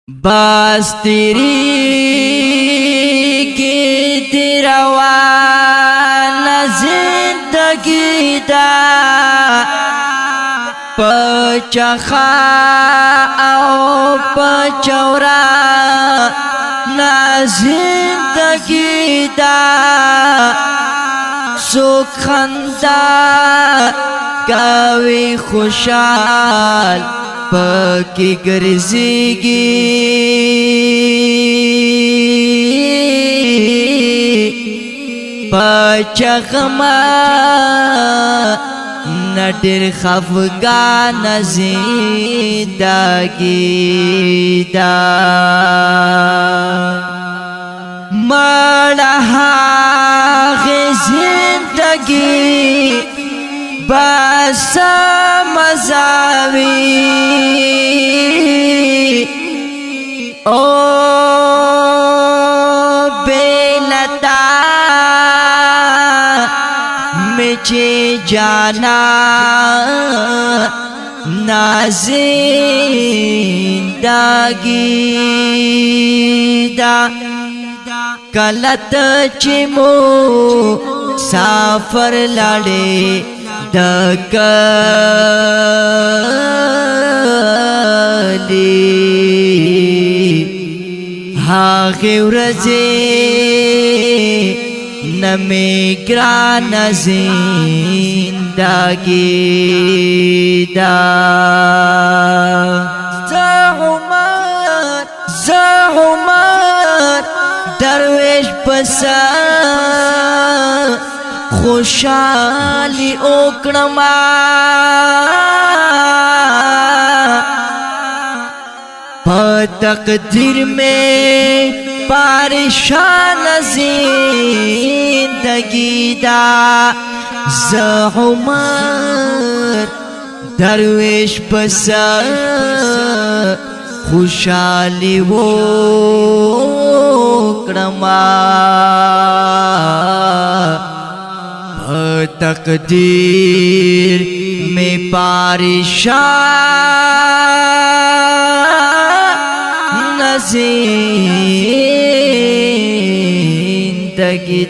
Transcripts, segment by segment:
بس تیری کی تیروان زندگی دا پچخا او پچورا نا زندگی دا سوک خندا کوي خوشحال پکی گرزیگی پچخما نډیر خفګان زندگی دا مړه زندگی بس مزاوی او بیلتا مچے جانا نازندگی دا کلت چمو سافر لڑے دکلی هاغی ورزی نمی گران زندگی دا زعمر درویش پسا خوشحالی اوکڑما پا تقدیر میں پریشان زندگی دا زعمر درویش پسا خوشحالی اوکڑما تقدیر میں پریشان زندگی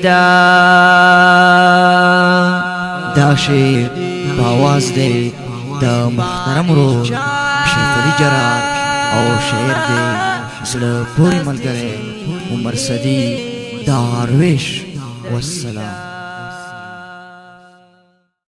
دا شعر باواز دے دا محترم رو شیخ علی جرار او شعر دے زړه پورې ملګری عمر صدیق دارویش والسلام.